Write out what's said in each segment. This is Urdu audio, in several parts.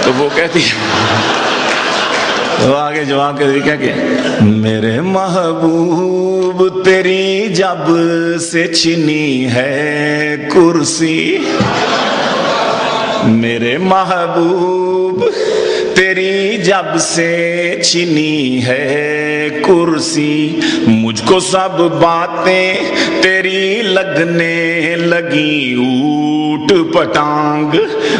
تو وہ کہتی ہے، وہ آگے جواب کے کیا کہ میرے محبوب تیری جب سے چھنی ہے کرسی، میرے محبوب تیری جب سے چھنی ہے کرسی، مجھ کو سب باتیں تیری لگنے لگی اوٹ پٹانگ،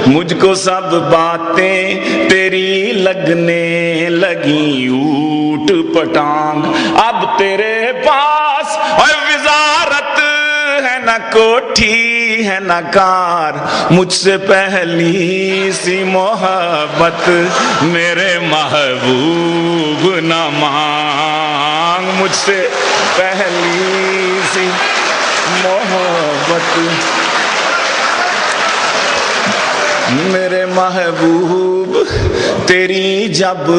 مجھ کو سب باتیں تیری لگنے لگی اوٹ پٹانگ، اب تیرے پاس اور وزارت ہے نہ کوٹھی ہے نہ کار، مجھ سے پہلی سی محبت میرے محبوب نہ مانگ، مجھ سے پہلی سی محبت میرے محبوب تیری جب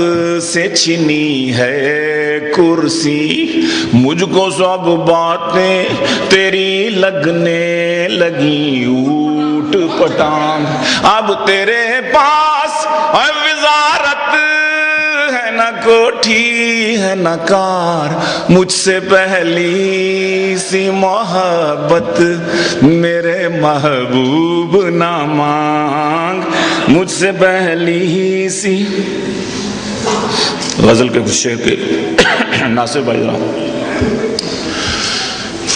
سے چھنی ہے کرسی، مجھ کو سب باتیں تیری لگنے لگی اوٹ پٹانگ، اب تیرے پاس وزارت ہے نہ کوٹھی ہے نہ کار، مجھ سے پہلی سی محبت میرے محبوب نہ مانگ، مجھ سے پہلی سی۔ غزل کے کچھ شعر کے ناصر بھائی ذرا،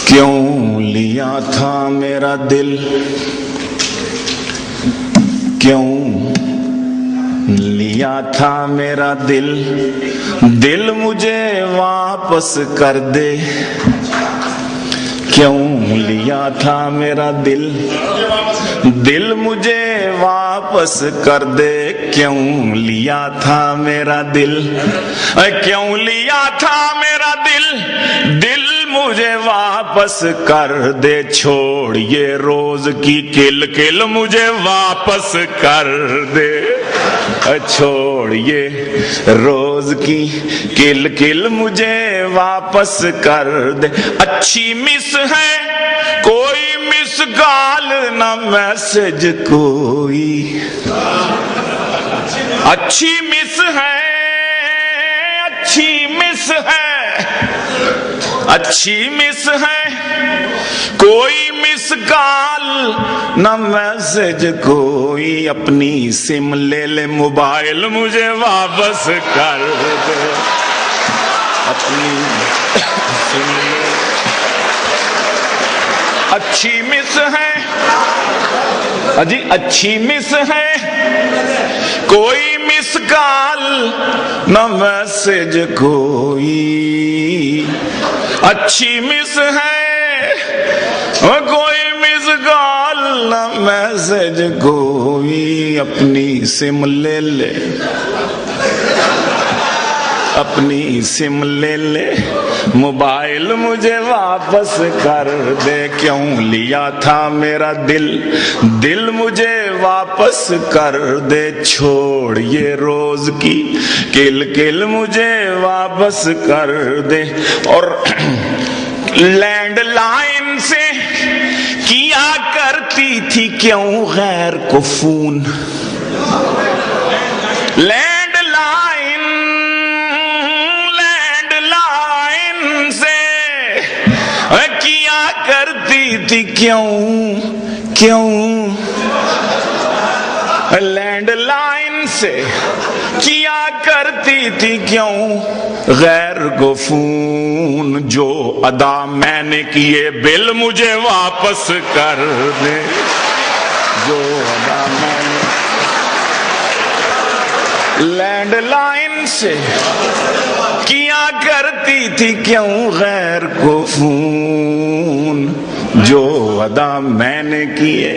کیوں لیا تھا میرا دل، کیوں لیا تھا میرا دل، دل مجھے واپس کر دے، کیوں لیا تھا میرا دل، دل مجھے واپس کر دے، کیوں لیا تھا میرا دل، کیوں لیا تھا میرا دل، دل مجھے واپس کر دے، چھوڑ یہ روز کی کل کل مجھے واپس کر دے، چھوڑ یہ روز کی کل کل مجھے واپس کر دے، اچھی مس ہے کوئی مس کال نہ میسج کوئی، اچھی مس ہے اچھی مس ہے اچھی مس ہے کوئی مس کال نہ میسج کوئی، اپنی سم لے لے موبائل مجھے واپس کر دے، اپنی سم لے، اچھی مس ہے جی اچھی مس ہے کوئی مس کال نہ میسج کوئی، اچھی مس ہے کوئی مس کال نہ میسج کوئی، اپنی سم لے لے اپنی سم لے لے موبائل مجھے واپس کر دے، کیوں لیا تھا میرا دل، دل مجھے واپس کر دے، چھوڑ یہ روز کی کل کل مجھے واپس کر دے، اور لینڈ لائن سے کیا کرتی تھی کیوں غیر کو فون، لینڈ لائن سے کیا کرتی تھی کیوں لینڈ لائن سے کیا کرتی تھی کیوں غیر کو فون، جو ادا میں نے کیے بل مجھے واپس کر دے، جو ادا میں نے لینڈ لائن سے کیا کرتی تھی کیوں غیر کو فون، جو ادا میں نے کیے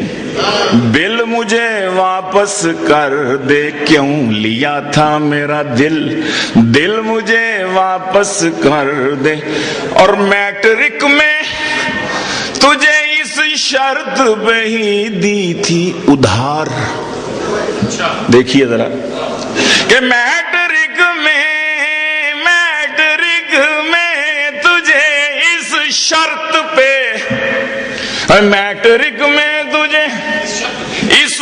بل مجھے واپس کر دے، کیوں لیا تھا میرا دل، دل مجھے واپس کر دے، اور میٹرک میں تجھے اس شرط پہ ہی دی تھی ادھار، دیکھیے ذرا کہ میٹرک میں تجھے اس شرط پہ، میٹرک میں تجھے اس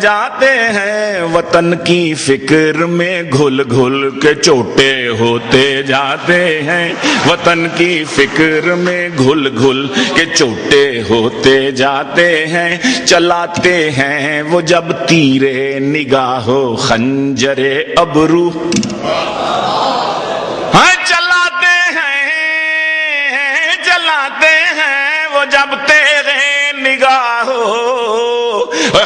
جاتے ہیں، وطن کی فکر میں گھل گھل کے چھوٹے ہوتے جاتے ہیں، وطن کی فکر میں گھل گھل کے چھوٹے ہوتے جاتے ہیں، چلاتے ہیں وہ جب تیرے نگاہو خنجرے ابرو، چلاتے ہیں وہ جب تیرے نگاہو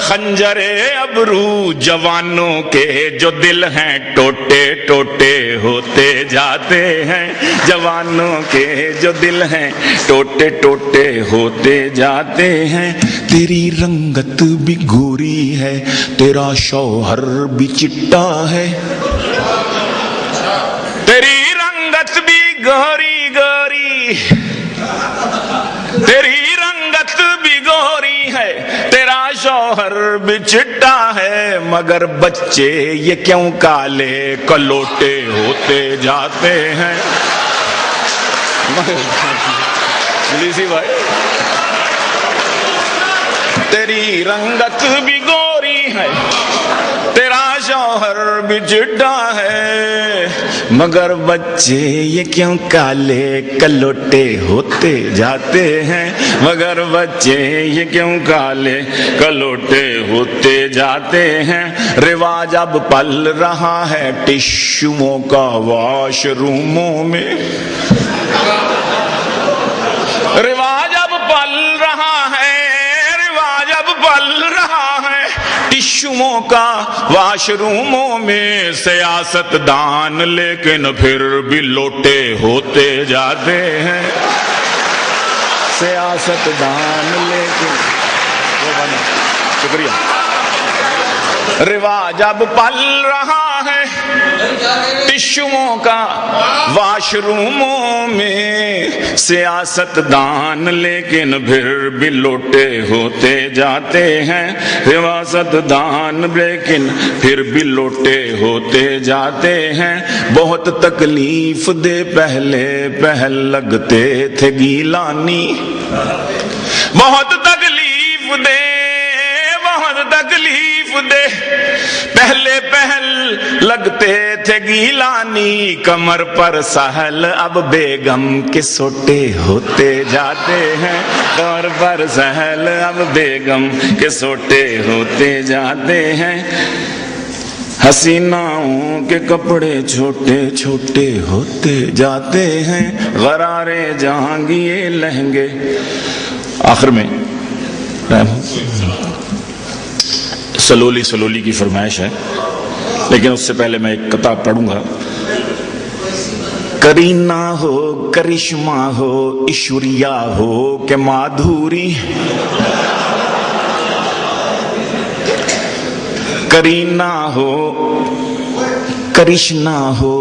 خنجر ابرو، جوانوں کے جو دل ہیں ٹوٹے ٹوٹے ہوتے جاتے ہیں، جوانوں کے جو دل ہیں ٹوٹے ٹوٹے ہوتے جاتے ہیں، تیری رنگت بھی گوری ہے، تیرا شوہر بھی چٹا ہے، تیری رنگت بھی گوری گوری، تیری رنگت بھی گوری ہے، تیرا شوہر بھی چٹا ہے، مگر بچے یہ کیوں کالے کلوٹے ہوتے جاتے ہیں۔ پولیسی بھائی، تیری رنگت بھی گوری ہے، تیرا شوہر بھی چٹا ہے، مگر بچے یہ کیوں کالے کلوٹے ہوتے جاتے ہیں، مگر بچے یہ کیوں کالے کلوٹے ہوتے جاتے ہیں۔ رواج اب پل رہا ہے ٹشوؤں کا واش روموں میں، رواج اب پل رہا ہے، رواج اب پل رہا ہے ٹشوؤں کا واش روموں میں، سیاست دان لیکن پھر بھی لوٹے ہوتے جاتے ہیں، سیاست دان لیکن، شکریہ، رواج اب پل رہا ہے ٹشوؤں کا واش روموں میں، سیاست دان لیکن پھر بھی لوٹے ہوتے جاتے ہیں، سیاست دان لیکن پھر بھی لوٹے ہوتے جاتے ہیں، بہت تکلیف دے پہلے پہل لگتے تھے گیلانی، بہت تکلیف دے، بہت تکلیف دے پہلے پہل لگتے تھے گیلانی، کمر پر سہل اب بیگم کے سوٹے ہوتے جاتے ہیں، کمر پر سہل اب بیگم کے سوٹے ہوتے جاتے ہیں، حسیناؤں کے کپڑے چھوٹے چھوٹے ہوتے جاتے ہیں، غرارے جہانگیر لہنگے۔ آخر میں سلولی کی فرمائش ہے، لیکن اس سے پہلے میں ایک قطعہ پڑھوں گا۔ کرینہ ہو کرشمہ ہو ایشوریا ہو کہ مادھوری، کرینہ ہو کرشنا ہو،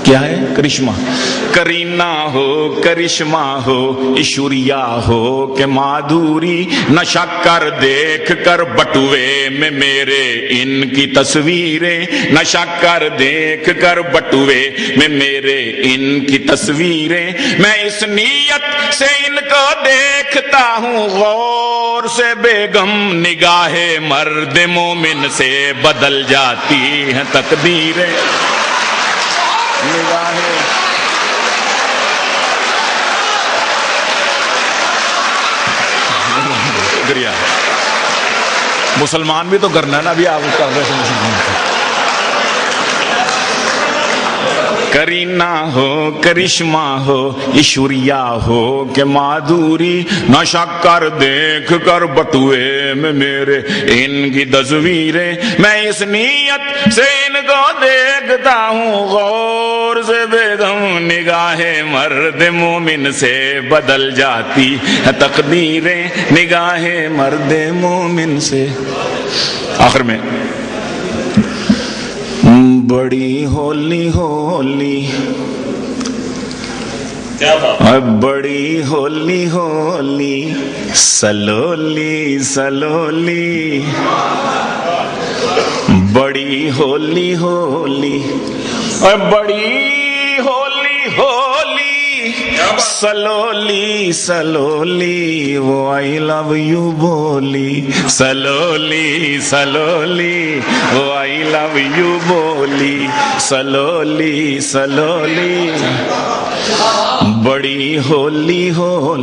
کیا ہے کرشمہ، کرینہ ہو کرشمہ ہو ایشوریا ہو کہ مادھوری، نشہ کر دیکھ کر بٹوے میں میرے ان کی تصویریں، نشہ کر دیکھ کر بٹوے میں میرے ان کی تصویریں، میں اس نیت سے ان کو دیکھتا ہوں غور سے، بیگم نگاہ مرد مومن سے بدل جاتی ہیں تقدیریں، شکریہ۔ مسلمان بھی تو کرنا ہے نا، ابھی آپ کر رہے ہیں۔ کرینہ ہو کرشمہ ہو ایشوریا ہو کہ مادھوری، نشہ کر دیکھ کر بٹوے میں میرے ان کی تصویریں، میں اس نیت سے ان کو دیکھتا ہوں غور سے، بیگم نگاہ مرد مومن سے بدل جاتی ہے تقدیریں، نگاہ مرد مومن سے۔ آخر میں بڑی ہولی ہولی، بڑی ہولی ہولی، سلولی سلولی، بڑی ہولی ہولی، بڑی ہولی ہولی، سلولی سلولی وہ آئی لو یو بولی، سلولی سلولی وہ آئی لو یو بولی، سلولی سلولی بڑی ہولی ہول